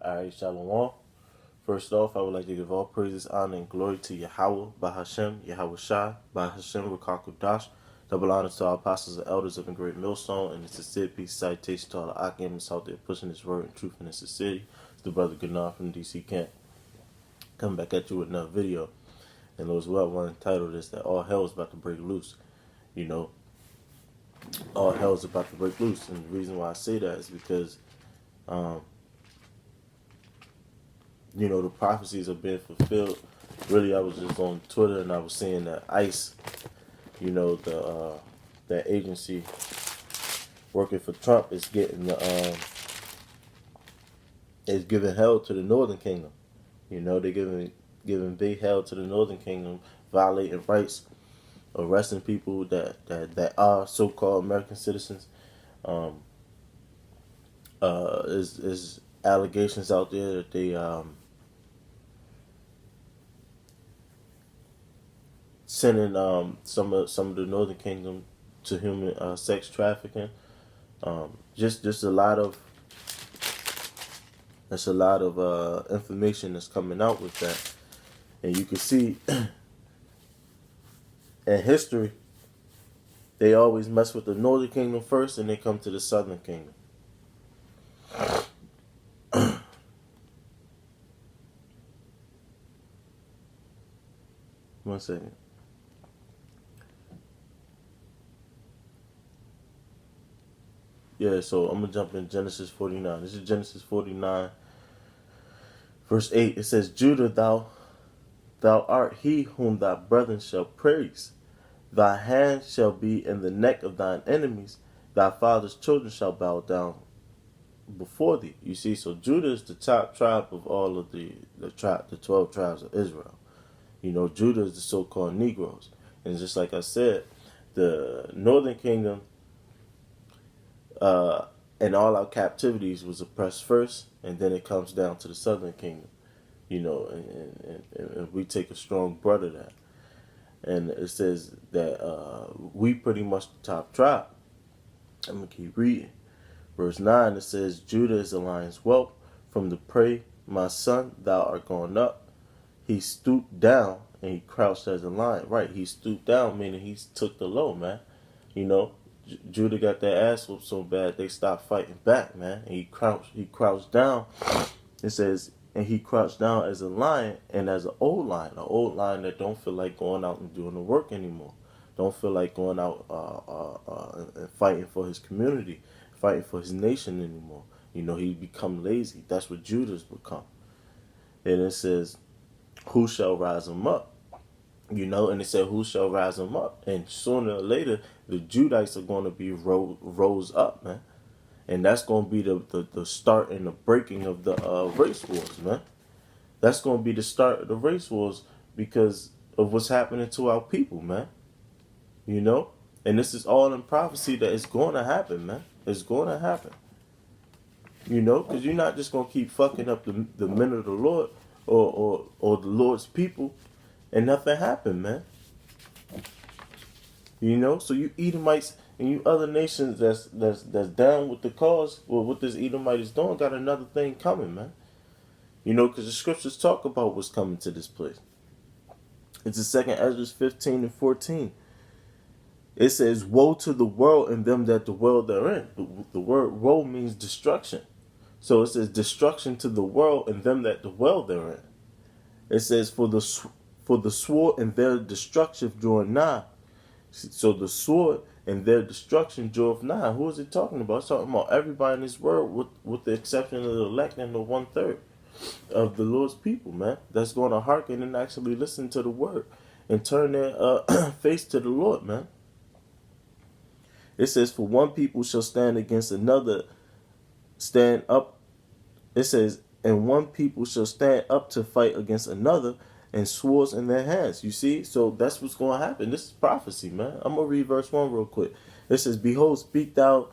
Alright, Shalom. First off, I would like to give all praises, honor, and glory to Yahweh, Bahashem, Yahweh Shai, Bahashem, Rakakudash. Double honors to our apostles and elders of the great millstone, and it's a sincere peace citation to all the Akims out there pushing this word and truth in the city. It's the brother Gannard from DC Camp. Coming back at you with another video. And as well, one entitled is that all hell is about to break loose. You know, all hell is about to break loose. And the reason why I say that is because, the prophecies are being fulfilled. Really, I was just on Twitter and I was saying that ICE, that agency working for Trump is getting is giving hell to the Northern Kingdom. They're giving big hell to the Northern Kingdom, violating rights, arresting people that are so-called American citizens. Is allegations out there that they sending some of the Northern Kingdom to human sex trafficking. Just a lot of information that's coming out with that, and you can see in history they always mess with the Northern Kingdom first, and they come to the Southern Kingdom. One second. Yeah, so I'm going to jump in Genesis 49. This is Genesis 49, verse 8. It says, Judah, thou art he whom thy brethren shall praise. Thy hand shall be in the neck of thine enemies. Thy father's children shall bow down before thee. You see, so Judah is the top tribe of all of the 12 tribes of Israel. Judah is the so-called Negroes. And just like I said, the Northern Kingdom and all our captivities was oppressed first, and then it comes down to the Southern Kingdom, and we take a strong brunt of that. And it says that we pretty much the top tribe. I'm going to keep reading. Verse 9, it says, Judah is a lion's whelp from the prey. My son, thou art gone up. He stooped down and he crouched as a lion. Right, he stooped down, meaning he took the low, man. Judah got their ass whooped so bad they stopped fighting back, man. And he crouched down. It says, and he crouched down as a lion and as an old lion that don't feel like going out and doing the work anymore. Don't feel like going out and fighting for his community, fighting for his nation anymore. He become lazy. That's what Judah's become. And it says, who shall rise him up? And it said, who shall rise him up? And sooner or later, the Judites are going to be rose up, man. And that's going to be the start and the breaking of the race wars, man. That's going to be the start of the race wars because of what's happening to our people, man. And this is all in prophecy that it's going to happen, man. It's going to happen. Because you're not just going to keep fucking up the men of the Lord or the Lord's people and nothing happened, man. So you Edomites and you other nations that's down with the cause, or what this Edomite is doing, got another thing coming, man. Because the scriptures talk about what's coming to this place. It's the 2nd Ezra 15 and 14. It says, woe to the world and them that dwell therein. The word woe means destruction. So it says destruction to the world and them that dwell therein. It says, for the sword and their destruction draweth nigh. So the sword and their destruction draweth nigh. Who is it talking about? It's talking about everybody in this world, with the exception of the elect and the 1/3 of the Lord's people, man. That's going to hearken and actually listen to the word and turn their face to the Lord, man. It says, for one people shall stand against another, stand up. It says, and one people shall stand up to fight against another, and swords in their hands. You see? So that's what's going to happen. This is prophecy, man. I'm going to read verse 1 real quick. It says, behold, speak thou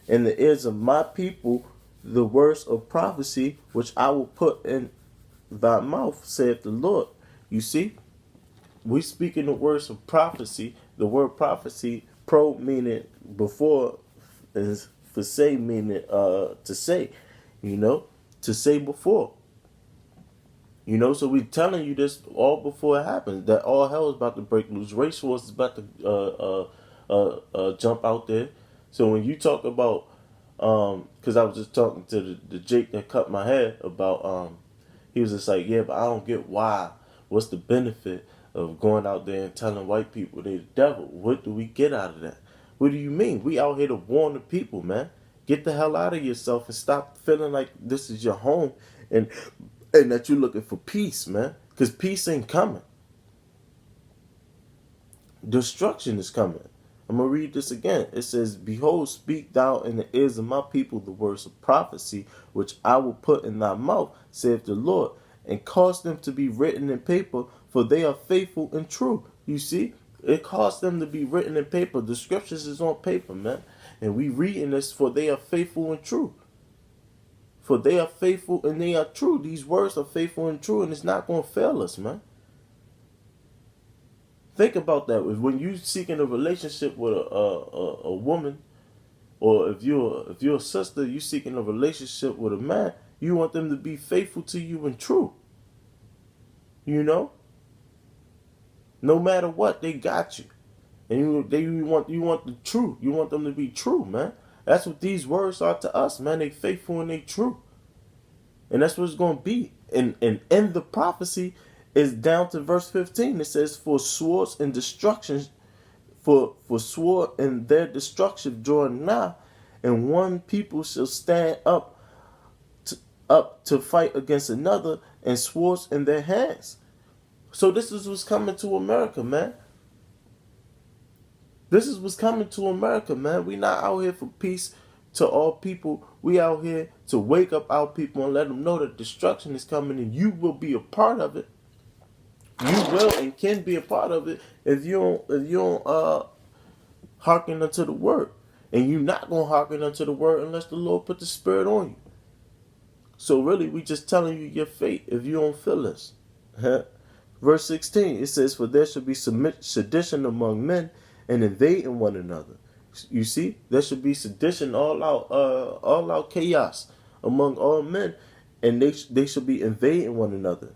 in the ears of my people the words of prophecy, which I will put in thy mouth, saith the Lord. You see? We speak in the words of prophecy. The word prophecy, pro meaning before, is for say meaning to say. to say before. You know, so we're telling you this all before it happens, that all hell is about to break loose. Race wars is about to jump out there. So when you talk about, because I was just talking to the Jake that cut my hair about, he was just like, yeah, but I don't get why. What's the benefit of going out there and telling white people they're the devil? What do we get out of that? What do you mean? We out here to warn the people, man. Get the hell out of yourself and stop feeling like this is your home and that you're looking for peace, man. Because peace ain't coming. Destruction is coming. I'm going to read this again. It says, behold, speak thou in the ears of my people the words of prophecy, which I will put in thy mouth, saith the Lord, and cause them to be written in paper, for they are faithful and true. You see, it caused them to be written in paper. The scriptures is on paper, man. And we reading this, for they are faithful and true. For they are faithful and they are true. These words are faithful and true, and it's not going to fail us, man. Think about that. When you seeking a relationship with a woman, or if you're a sister, you seeking a relationship with a man, you want them to be faithful to you and true. You know, no matter what, they got you, and you want the truth. You want them to be true, man. That's what these words are to us, man. They faithful and they true. And that's what it's going to be. And in the prophecy is down to verse 15. It says, for swords and destruction, for sword and their destruction drawing nigh, and one people shall stand up to fight against another, and swords in their hands. So this is what's coming to America, man. This is what's coming to America, man. We not out here for peace to all people. We out here to wake up our people and let them know that destruction is coming, and you will be a part of it. You will and can be a part of it if you don't hearken unto the word. And you're not gonna hearken unto the word unless the Lord put the Spirit on you. So really, we just telling you your fate if you don't feel this. Verse 16, it says, for there shall be sedition among men, and invading one another. You see, there should be sedition, all out chaos among all men, and they shall be invading one another.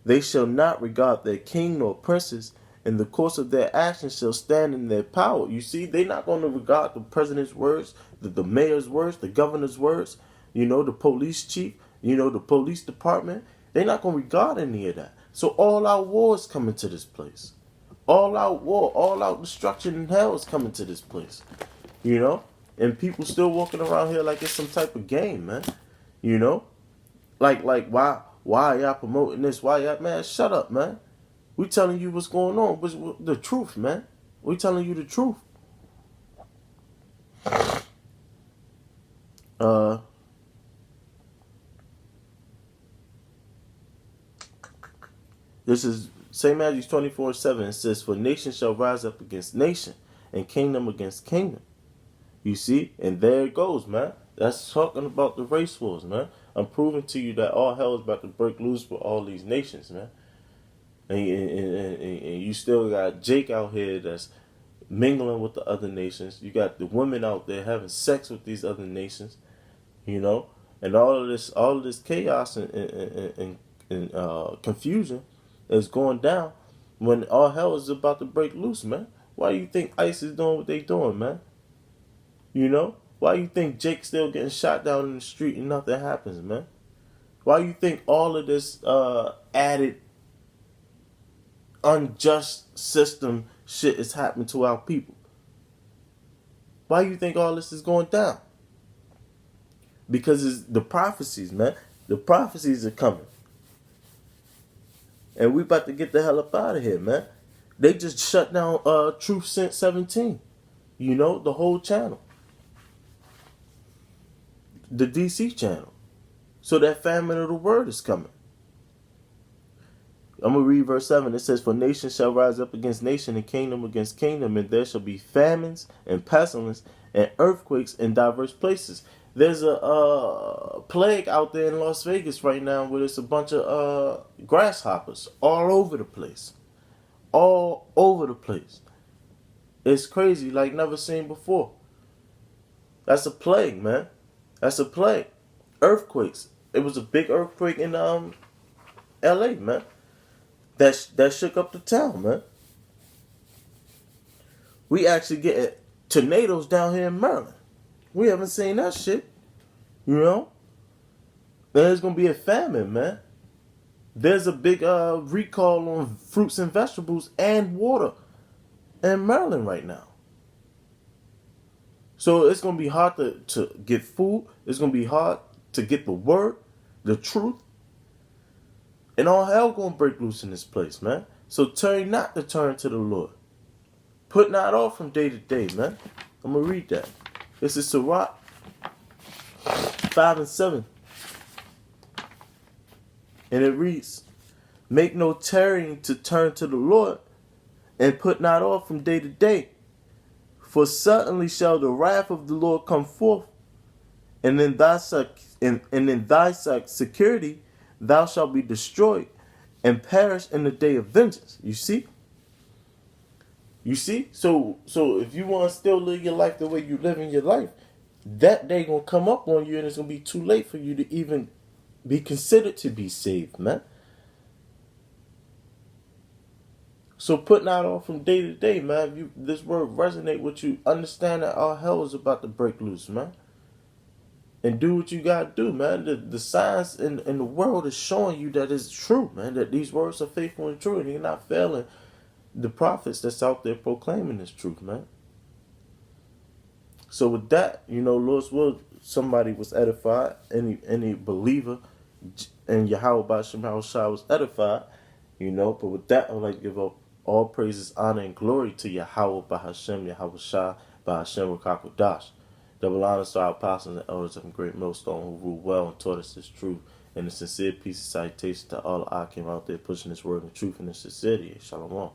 They shall not regard their king nor princes, and the course of their actions shall stand in their power. You see, they're not going to regard the president's words, the mayor's words, the governor's words, the police chief, the police department. They're not going to regard any of that. So all our war is coming to this place. All out war, all out destruction and hell is coming to this place. And people still walking around here like it's some type of game, man. Like why y'all promoting this? Why y'all, man? Shut up, man. We telling you what's going on. What's the truth, man? We telling you the truth. This is St. Matthew 24:7. It says, for nation shall rise up against nation, and kingdom against kingdom. You see? And there it goes, man. That's talking about the race wars, man. I'm proving to you that all hell is about to break loose with all these nations, man. And you still got Jake out here that's mingling with the other nations. You got the women out there having sex with these other nations, and all of this chaos and confusion is going down when all hell is about to break loose, man. Why do you think ICE is doing what they doing, man? Why you think Jake's still getting shot down in the street and nothing happens, man? Why you think all of this added unjust system shit is happening to our people? Why you think all this is going down? Because it's the prophecies, man. The prophecies are coming. And we about to get the hell up out of here, man. They just shut down Truth Sent 17. The whole channel. The DC channel. So that famine of the word is coming. I'm going to read verse 7. It says, for nation shall rise up against nation, and kingdom against kingdom, and there shall be famines and pestilence and earthquakes in diverse places. There's a plague out there in Las Vegas right now where there's a bunch of grasshoppers all over the place. All over the place. It's crazy, like never seen before. That's a plague, man. That's a plague. Earthquakes. it was a big earthquake in L.A., man. That shook up the town, man. We actually get tornadoes down here in Maryland. We haven't seen that shit. You know? There's gonna be a famine, man. There's a big recall on fruits and vegetables and water in Maryland right now. So it's gonna be hard to get food. It's gonna be hard to get the word, the truth. And all hell gonna break loose in this place, man. So turn not to turn to the Lord. Put not off from day to day, man. I'm gonna read that. This is Sirach 5 and 7. And it reads, make no tarrying to turn to the Lord, and put not off from day to day. For certainly shall the wrath of the Lord come forth, and in thy security thou shalt be destroyed, and perish in the day of vengeance. You see? You see? So if you want to still live your life the way you live in your life, that day gonna come up on you, and it's gonna be too late for you to even be considered to be saved, man. So put not off from day to day, man. If this word resonate with you, understand that all hell is about to break loose, man. And do what you gotta do, man. The science in the world is showing you that it's true, man. That these words are faithful and true, and you're not failing the prophets that's out there proclaiming this truth, man. So with that, Lord's will, somebody was edified. Any believer in Yahweh Ba'Shem Shah was edified, But with that, I would like to give up all praises, honor, and glory to Yahweh Ba'Hashem, Yahweh Shah, Ba'Hashem Rakakodash. Double honor to our apostles and elders of the great millstone who ruled well and taught us this truth. And a sincere peace and salutation to all the Akim out there pushing this word and truth and the sincerity. Shalom.